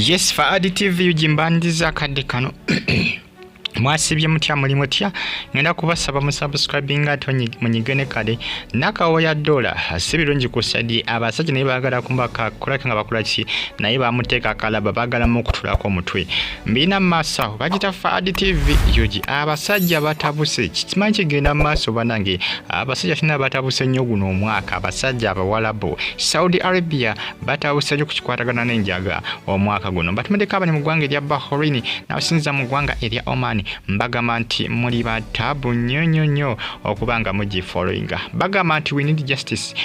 Yes, for additive ujimbandiza kadde kano. Mwasibye mutya muli mutya ngenda kubasaba mu subscribing ato munyigene kale Nakawoya Dorah sibirungi kusadi abasajja naye baagala kumbaka kulaka nga bakola ki naye bamuteeka Kalaba baagala mu kutulako Omutwe mbina masa bagita for additive yuji abasajja batabuse kimanyi kigenda maaso banange abasajja tina batabuse nnyo guno omwaka abasajja abawalabo Saudi Arabia batabuse ku kikwatagana n'Njaga omwaka guno batumedeka abali mu ggwanga erya Bahrain n'abasinza mu ggwanga erya Oman mbagamba nti muli batabu nnyo okubanga mugi followinga bagamba nti we need justice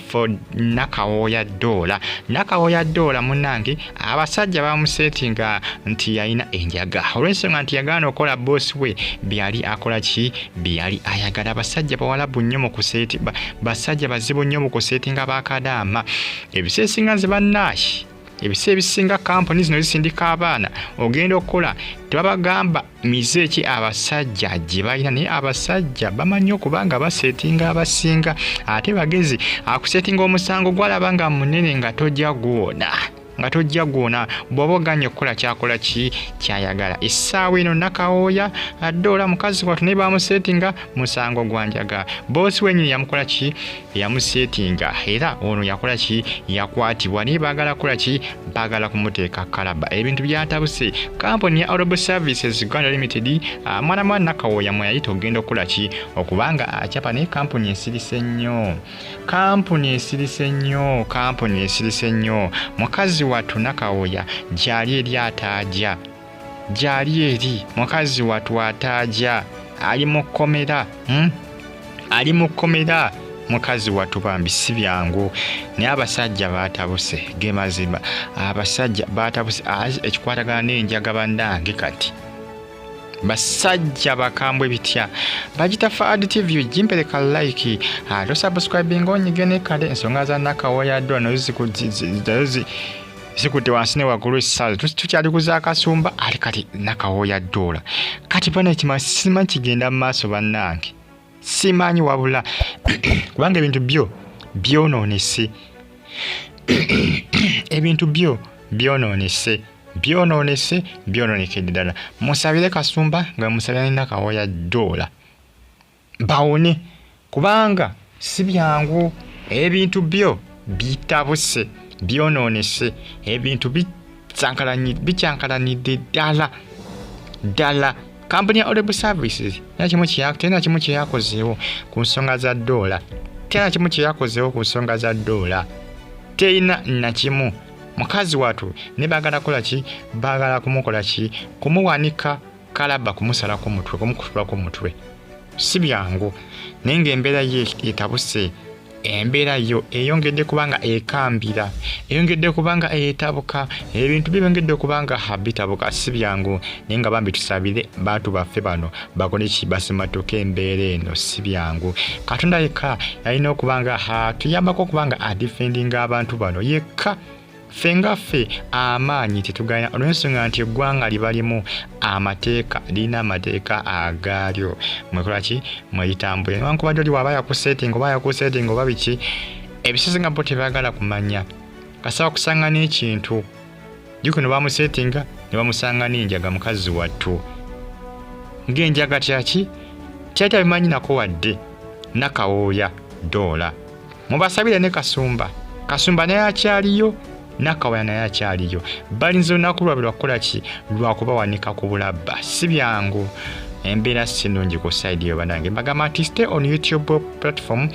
for Nakawoya Dorah. Nakawoya Dorah munange abasajja bamusetinga nti yalina enjaga olw'ensonga nti yagaana okola boss we byali akola ki byali ayagala abasajja bawalabu nnyo mu kuseti basajja bazibu nnyo mu kusetinga ba Kadama ebiseesinga ze bannaye ebisinga companies zino zisindika abaana ogenda okukola tebabagamba mizeeki abasajja gye balina naye abasajja bamanyi okubanga basetinga abasinga ate bagezi akusetinga omusango gwalaba nga munene nga tojja gwona bw'oba oganye okukola kyakola ki kyayagala essaawa eno Nakawoya Dorah mukazi watu naye bamusetinga musango gwa Njaga boosi wenyini yamukola ki yamusetinga era ono yakola ki yakwatibwa naye baagala kukola ki baagala kumuteeka Kalaba ebintu byatabuse kampuni ya Audible Services Uganda Limited mwana Nakawoya mweyayita ogenda okukola ki okubanga akyapa naye kampuni esirise nnyo mukazi watu Nakawoya gyali eri ataaja mukazi watu ataaja ali mu kkomera mukazi watu bambi si byangu naye abasajja batabuse gemazima abasajja batabuse ekikwatagana n'enjaga bannange kati basajja bakambwe bitya bagita for additive jimpereka like alo subscribing onyigene kale ensonga za Nakawoya Dorah nozi zikutte wansi ne waggulu essaaza tukyali kuza kasumba ali kati Nakawoya Dorah kati bana simanyi kigenda mu maaso bannange simanyi wabula kubanga ebintu byonoonese ebintu byononekedde ddala musabire kasumba nga musabira Nakawoya Dorah bawone kubanga si byangu ebintu bitabuse byononese ebintu bicyankalanidde ddala kampuni ya Audible Services tena kimu kyeyakozeewo ku nsonga za Dorah teyina nakimu mukazi watu ne baagala kola ki baagala kumukola ki kumuwanika Kalaba kumusalako omutwe kumukutulako omutwe si byangu naye ng'embeera ye etabuse embeera yo eyongedde kubanga ekambira eyongedde kubanga etabuka ebintu byongedde kubanga bitabuka si byangu naye nga bambi tusabire bantu baffe bano bakole ki basimatuka embeera eno si byangu Katonda yekka yalina okubanga tuyambako okubanga adifendinga abantu bano yekka ffe amaanyi tetugalina olw'ensonga nti eggwanga libalimu lirina amateeka agaalyo mwekola ki mweyitambule newankubadde oli waba yakusetinga oba biki ebisesinga bo tebaagala kumanya kasaba kusanga n'ekintu gikuno bamusetinga ne bamusanga n'enjaga mukazi wattu ng'enjaga tyaki tyali tabimanyi nako wadde Nakawoya Dorah mubasabire ne kasumba naye akyaliyo Nakawoya naye akyaliyo balinze olunaku lwabwe lwakukola ki lwakubawanika ku bulabba si byangu embeera si nnungi ku side yo banange mbagamba nti stay on YouTube platform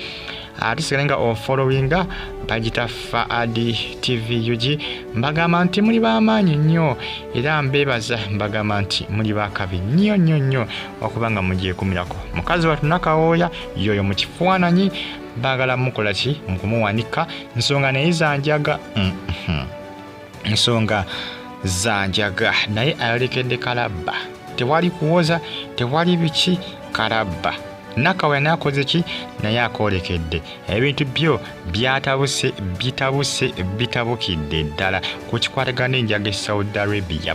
tusigale nga ofollowinga bagita for additive UG mbagamba nti muli b'amaanyi nnyo era mbeebaza mbagamba nti muli bakabi nnyo okubanga mugyekumirako mukazi watu Nakawoya yoyo mu kifaananyi baagala mukola ki mukumuwanika nsonga naye za Njaga naye ayolekedde Kalaba tewali kuwoza tewali biki Kalaba Nakawoya nakoze ki naye akolekedde ebintu bitabukidde ddala ku kikwatagana n'enjaga Saudi Arabia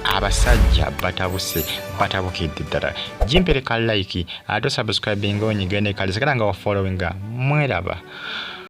abasajja batabukidde ddala jimpereka like ate subscribing onyigene kale sekala nga wa followinga mweraba